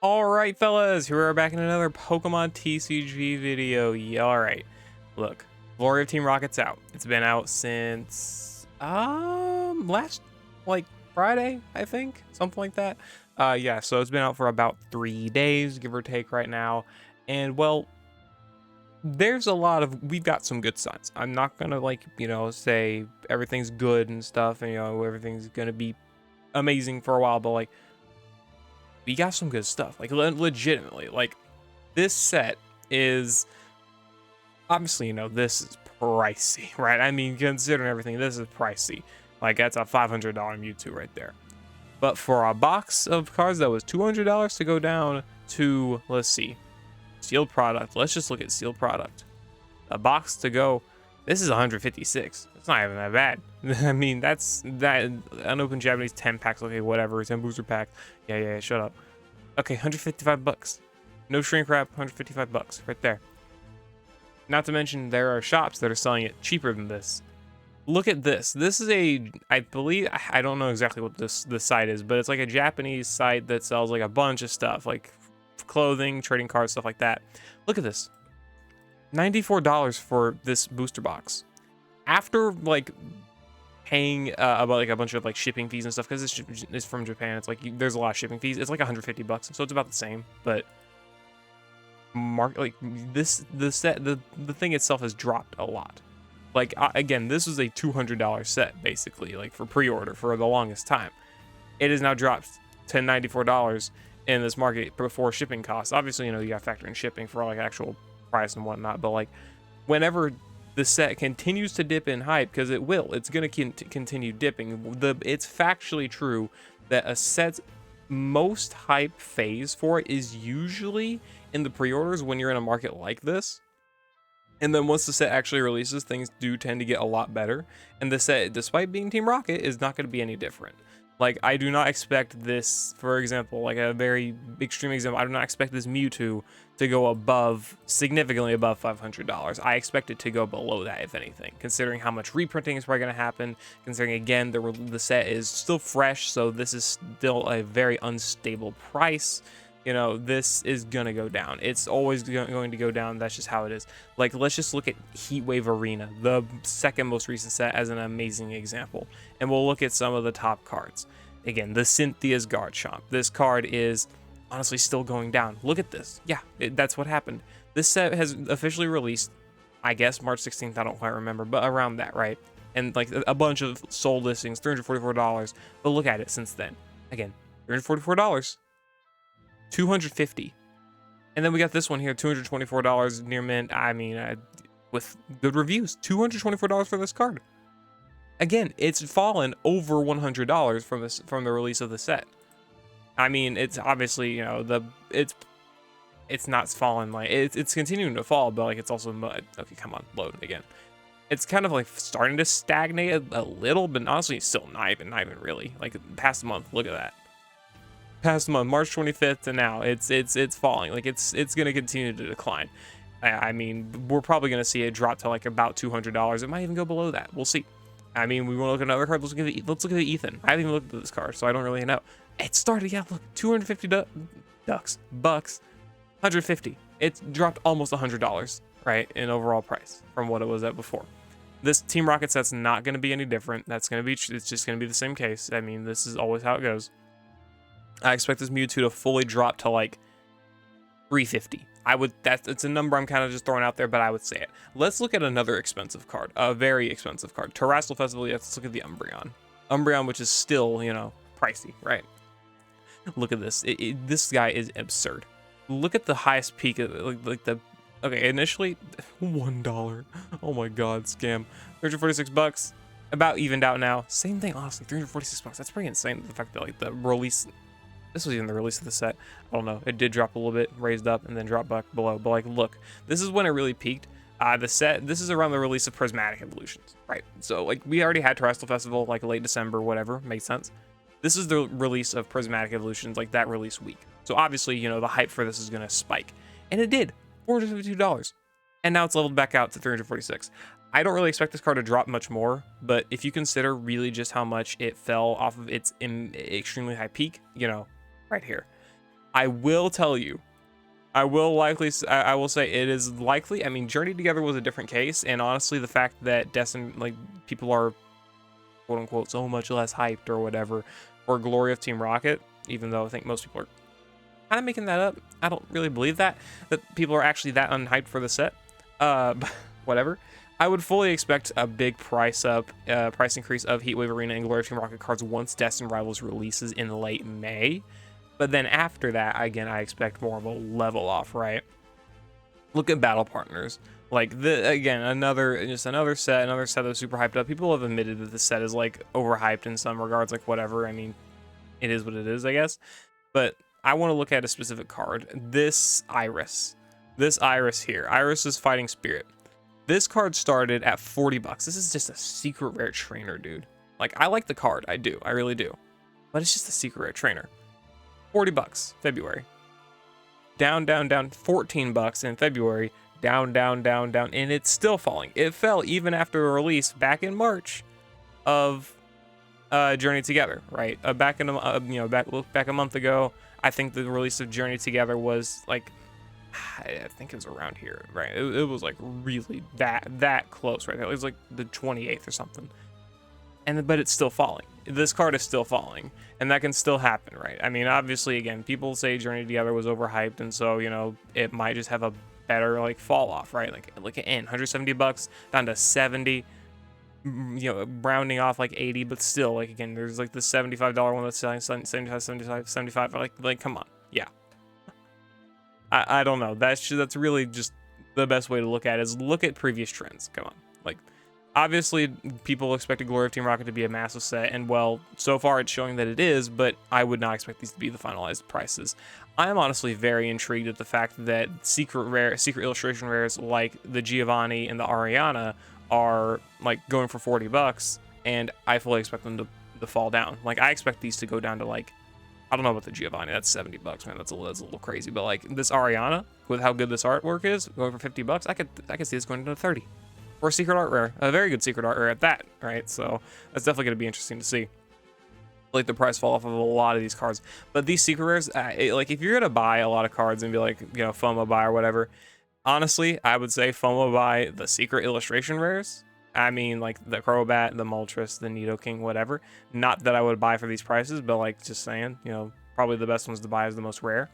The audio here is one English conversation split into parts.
All right, fellas, here we are back in another Pokemon TCG video. Yeah, all right. Look, Glory of Team Rocket's out. It's been out since last like Friday, I think, something like that. Yeah, so it's been out for about 3 days, give or take, right now. And well, we've got some good signs. I'm not gonna say everything's good and stuff, and everything's gonna be amazing for a while, but like we got some good stuff, like legitimately. Like, this set is obviously, this is pricey, right? I mean, considering everything, this is pricey. Like, that's a $500 Mewtwo right there. But for a box of cards that was $200 to go down to, let's see, sealed product. Let's just look at sealed product. A box to go, this is 156. It's not even that bad. I mean, that's that unopened Japanese 10 packs. Okay, whatever. 10 booster packs. Yeah, shut up. Okay, 155 bucks. No shrink wrap, 155 bucks right there. Not to mention there are shops that are selling it cheaper than this. Look at this. This is I believe, I don't know exactly what this site is, but it's like a Japanese site that sells like a bunch of stuff, like clothing, trading cards, stuff like that. Look at this. $94 for this booster box. After like paying about like a bunch of like shipping fees and stuff, because it's from Japan, it's like there's a lot of shipping fees. It's like 150 bucks, so it's about the same. But the thing itself has dropped a lot. Like, again, this was a $200 set basically, like for pre-order for the longest time. It has now dropped to $94 in this market before shipping costs. Obviously, you got to factor in shipping for like actual price and whatnot, but like whenever the set continues to dip in hype, because it will, it's going to continue dipping. It's factually true that a set's most hype phase for it is usually in the pre-orders when you're in a market like this. And then once the set actually releases, things do tend to get a lot better. And the set, despite being Team Rocket, is not going to be any different. Like, I do not expect this, for example, like a very extreme example, I do not expect this Mewtwo to go significantly above $500. I expect it to go below that, if anything, considering how much reprinting is probably going to happen, considering, again, the set is still fresh, so this is still a very unstable price. This is going to go down. It's always going to go down. That's just how it is. Like, let's just look at Heatwave Arena, the second most recent set, as an amazing example. And we'll look at some of the top cards. Again, the Cynthia's Garchomp. This card is honestly still going down. Look at this. Yeah, that's what happened. This set has officially released, I guess, March 16th. I don't quite remember, but around that, right? And like a bunch of sold listings, $344. But look at it since then. Again, $344. $250, and then we got this one here, $224 near mint. I mean, with good reviews, $224 for this card. Again, it's fallen over $100 from the release of the set. I mean, it's obviously, it's not fallen, like it's continuing to fall, but like it's also mud. Okay, come on, load again. It's kind of like starting to stagnate a little, but honestly, it's still not even really. Like past month, look at that. Past month, March 25th to now, it's falling. Like it's going to continue to decline. I mean, we're probably going to see it drop to like about $200. It might even go below that. We'll see. I mean, we want to look at another card. Let's look at the Ethan. I haven't even looked at this card, so I don't really know. It started, yeah, look, 250 bucks, 150. It's dropped almost $100, right, in overall price from what it was at before. This Team Rocket set's not going to be any different. It's just going to be the same case. I mean, this is always how it goes. I expect this Mewtwo to fully drop to like 350. It's a number I'm kind of just throwing out there, but I would say it. Let's look at another expensive card, a very expensive card. Terrestrial Festival, let's look at the Umbreon. Umbreon, which is still, pricey, right? Look at this. This guy is absurd. Look at the highest peak, okay, initially, $1. Oh my God, scam. 346 bucks, about evened out now. Same thing, honestly, 346 bucks. That's pretty insane. The fact that like the release, this was even the release of the set. I don't know. It did drop a little bit, raised up, and then drop back below. But like, look, this is when it really peaked. The set, this is around the release of Prismatic Evolutions, right? So like, we already had Terrestrial Festival, like late December, whatever, makes sense. This is the release of Prismatic Evolutions, like that release week. So obviously, the hype for this is going to spike. And it did, $452. And now it's leveled back out to 346. I don't really expect this card to drop much more, but if you consider really just how much it fell off of its extremely high peak, right here, I will tell you, I will say it is likely. I mean, Journey Together was a different case, and honestly, the fact that Destiny, like, people are quote unquote so much less hyped or whatever for Glory of Team Rocket, even though I think most people are kind of making that up. I don't really believe that people are actually that unhyped for the set. But whatever. I would fully expect a big price increase of Heatwave Arena and Glory of Team Rocket cards once Destiny Rivals releases in late May. But then after that, again, I expect more of a level off, right? Look at Battle Partners. Like, another set that's super hyped up. People have admitted that the set is, like, overhyped in some regards, like, whatever. I mean, it is what it is, I guess. But I want to look at a specific card. This Iris here. Iris is Fighting Spirit. This card started at 40 bucks. This is just a secret rare trainer, dude. Like, I like the card. I do. I really do. But it's just a secret rare trainer. 40 bucks, February. Down, 14 bucks in February. Down, and it's still falling. It fell even after a release back in March of Journey Together, right? Back a month ago, I think the release of Journey Together was like, I think it was around here, right? It was like really that close, right? It was like the 28th or something. But it's still falling. This card is still falling, and that can still happen, right? I mean, obviously, again, people say Journey Together was overhyped, and so, you know, it might just have a better, like, fall off, right? Like, look at N, 170 bucks down to 70, you know, rounding off like 80, but still, like, again, there's like the $75 one that's selling 75, like, come on, yeah. I don't know. That's really just the best way to look at it, is look at previous trends. Come on, like. Obviously, people expected Glory of Team Rocket to be a massive set, and well, so far it's showing that it is, but I would not expect these to be the finalized prices. I am honestly very intrigued at the fact that secret illustration rares like the Giovanni and the Ariana are like going for 40 bucks, and I fully expect them to fall down. Like, I expect these to go down to, like, I don't know about the Giovanni, that's 70 bucks, man, that's a little crazy, but like this Ariana, with how good this artwork is, going for 50 bucks, I could see this going to 30. Or a secret art rare, a very good secret art rare at that, right? So that's definitely going to be interesting to see, like, the price fall off of a lot of these cards. But these secret rares, like, if you're gonna buy a lot of cards and be like, you know, FOMO buy or whatever, honestly, I would say FOMO buy the secret illustration rares. I mean, like the Crobat, the Moltres, the Nidoking, whatever. Not that I would buy for these prices, but like, just saying, you know, probably the best ones to buy is the most rare.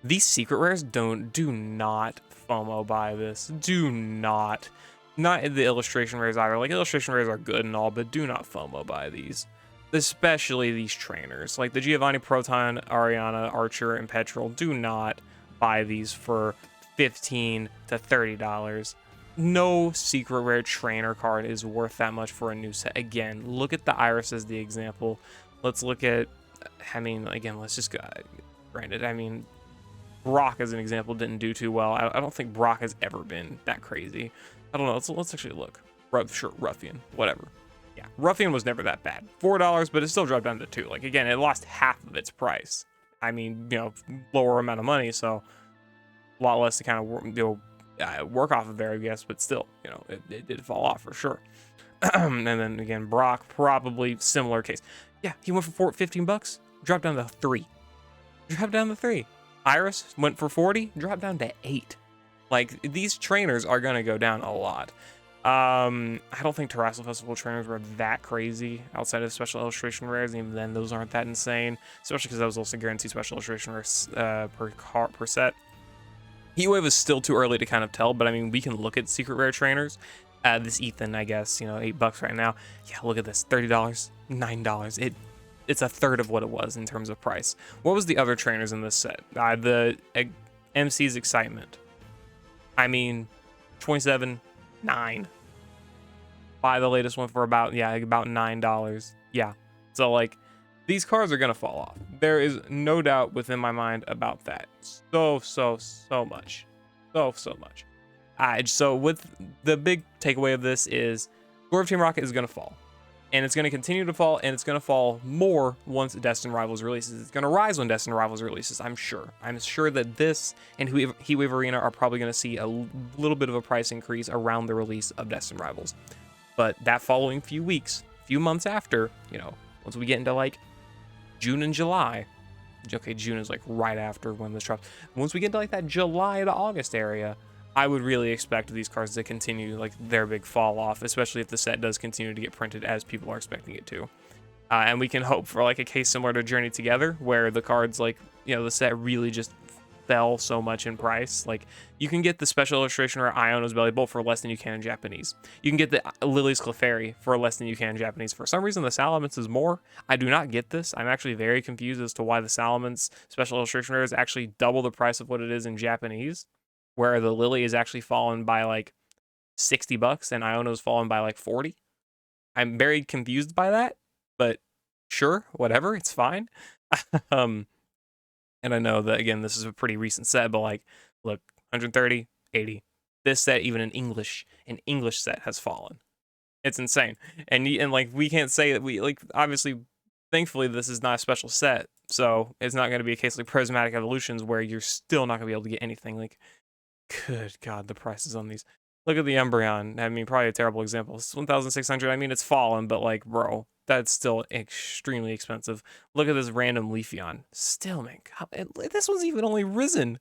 These secret rares do not FOMO buy this. Do not. Not the illustration rares either. Like, illustration rares are good and all, but do not FOMO buy these. Especially these trainers. Like the Giovanni, Proton, Ariana, Archer, and Petrol. Do not buy these for $15 to $30. No secret rare trainer card is worth that much for a new set. Again, look at the Iris as the example. Let's look at, I mean, again, let's just go, granted, I mean, Brock as an example didn't do too well. I don't think Brock has ever been that crazy. I don't know. Let's actually look. Sure, Ruffian, whatever. Yeah, Ruffian was never that bad. $4, but it still dropped down to $2. Like, again, it lost half of its price. I mean, you know, lower amount of money, so a lot less to kind of work off of there, I guess. But still, you know, it did fall off for sure. And then again, Brock, probably similar case. Yeah, he went for 15 bucks, dropped down to 3. Dropped down to 3. Iris went for 40, dropped down to 8. Like, these trainers are going to go down a lot. I don't think Terrestrial Festival trainers were that crazy outside of special illustration rares. And even then, those aren't that insane, especially because that was also guaranteed special illustration rares per set. Heatwave is still too early to kind of tell, but I mean, we can look at secret rare trainers. This Ethan, I guess, you know, $8 right now. Yeah, look at this, $30, $9. It's a third of what it was in terms of price. What was the other trainers in this set? The MC's Excitement. I mean, $27.9. Buy the latest one for about $9. Yeah. So, like, these cards are gonna fall off. There is no doubt within my mind about that. So much. So much. So with the big takeaway of this is Glory of Team Rocket is gonna fall. And it's going to continue to fall, and it's going to fall more once Destiny Rivals releases. It's going to rise when Destiny Rivals releases, I'm sure. I'm sure that this and Heatwave Arena are probably going to see a little bit of a price increase around the release of Destiny Rivals. But that following few months after, you know, once we get into like June and July, okay, June is like right after when this drops. Once we get to like that July to August area, I would really expect these cards to continue like their big fall off, especially if the set does continue to get printed as people are expecting it to. And we can hope for like a case similar to Journey Together, where the cards, like, you know, the set really just fell so much in price. Like, you can get the special illustration rare Iono's Belly Bolt for less than you can in Japanese. You can get the Lily's Clefairy for less than you can in Japanese. For some reason, the Salamence is more. I do not get this. I'm actually very confused as to why the Salamence special illustration rare is actually double the price of what it is in Japanese, where the Lily is actually fallen by like $60 and Iono's fallen by like 40. I'm very confused by that, but sure, whatever, it's fine. And I know that, again, this is a pretty recent set, but like, look, 130, 80. This set, even an English set has fallen. It's insane. And like, we can't say that we, like, obviously, thankfully, this is not a special set, so it's not going to be a case like Prismatic Evolutions where you're still not going to be able to get anything. Like, good God, the prices on these. Look at the Umbreon. I mean, probably a terrible example. It's 1,600. I mean, it's fallen, but like, bro, that's still extremely expensive. Look at this random Leafeon. Still, man, God, this one's even only risen.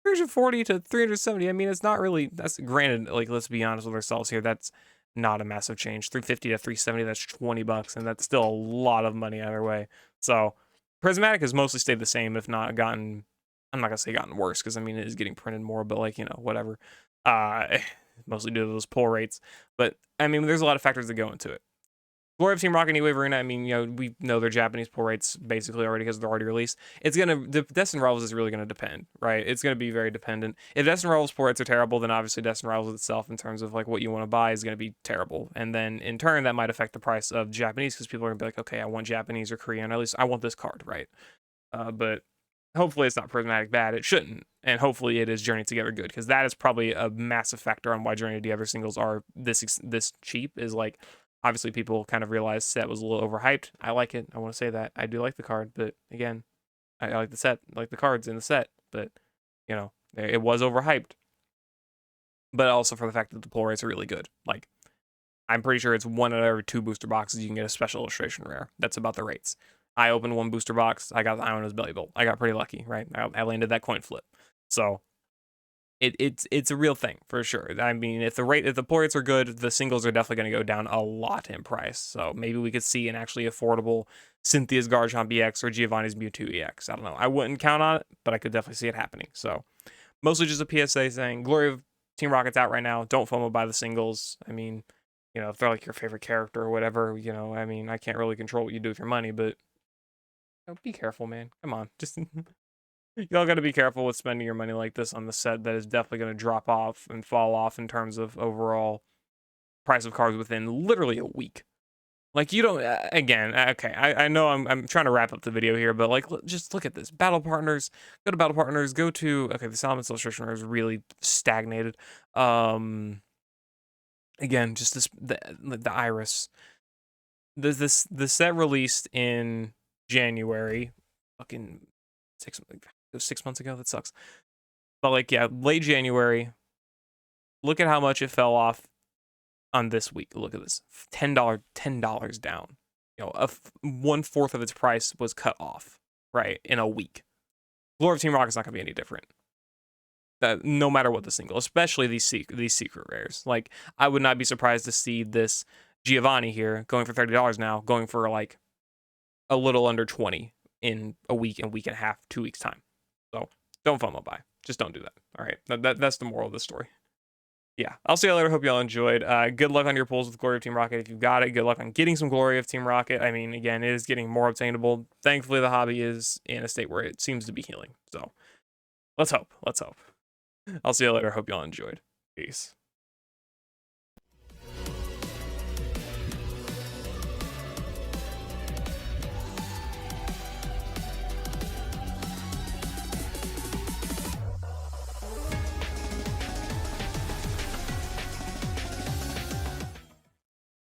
340 to 370. I mean, it's not really, that's granted, like, let's be honest with ourselves here. That's not a massive change. 350 to 370, that's $20, and that's still a lot of money either way. So, Prismatic has mostly stayed the same, if not gotten, I'm not gonna say gotten worse, because I mean, it is getting printed more, but like, you know, whatever. Mostly due to those pull rates. But I mean, there's a lot of factors that go into it. Glory of Team Rocket and Waverina, I mean, you know, we know their Japanese pull rates basically already because they're already released. It's the Destined Rivals is really gonna depend, right? It's gonna be very dependent. If Destined Rivals pull rates are terrible, then obviously Destined Rivals itself, in terms of like what you want to buy, is gonna be terrible. And then in turn, that might affect the price of Japanese, because people are gonna be like, okay, I want Japanese or Korean, or at least I want this card, right? But hopefully it's not Prismatic bad. It shouldn't. And hopefully it is Journey Together good, because that is probably a massive factor on why Journey Together singles are this cheap. Is like, obviously people kind of realized set was a little overhyped. I like it. I want to say that. I do like the card, but again, I like the set, I like the cards in the set, but you know, it was overhyped. But also for the fact that the pull rates are really good. Like, I'm pretty sure it's 1 out of every 2 booster boxes you can get a special illustration rare. That's about the rates. I opened 1 booster box. I got the Iono's Belly Bolt. I got pretty lucky, right? I landed that coin flip. So it's a real thing for sure. I mean, if the pull rates are good, the singles are definitely going to go down a lot in price. So maybe we could see an actually affordable Cynthia's Garchomp EX or Giovanni's Mewtwo EX. I don't know. I wouldn't count on it, but I could definitely see it happening. So mostly just a PSA saying Glory of Team Rocket's out right now. Don't FOMO buy the singles. I mean, you know, if they're like your favorite character or whatever, you know, I mean, I can't really control what you do with your money, but be careful, man. Come on. Just y'all got to be careful with spending your money like this on the set that is definitely going to drop off and fall off in terms of overall price of cards within literally a week. Like, you don't, again, okay, I know I'm trying to wrap up the video here, but like, just look at this. Battle Partners, go to Battle Partners, go to, okay, the Salamence illustration is really stagnated. Again, just the Iris. The set released in January, fucking 6 months ago. That sucks. But like, yeah, late January. Look at how much it fell off on this week. Look at this, $10 down. You know, 1/4 of its price was cut off, right, in a week. Glory of Team Rocket's not gonna be any different. No matter what the single, especially these secret rares. Like, I would not be surprised to see this Giovanni here going for $30 now, going for like a little under 20 in a week and a half, 2 weeks time. So don't FOMO buy. Just don't do that. All right. That's the moral of the story. Yeah. I'll see you later. Hope y'all enjoyed. Good luck on your pulls with Glory of Team Rocket. If you've got it, good luck on getting some Glory of Team Rocket. I mean, again, it is getting more obtainable. Thankfully, the hobby is in a state where it seems to be healing. So let's hope. Let's hope. I'll see you later. Hope y'all enjoyed. Peace.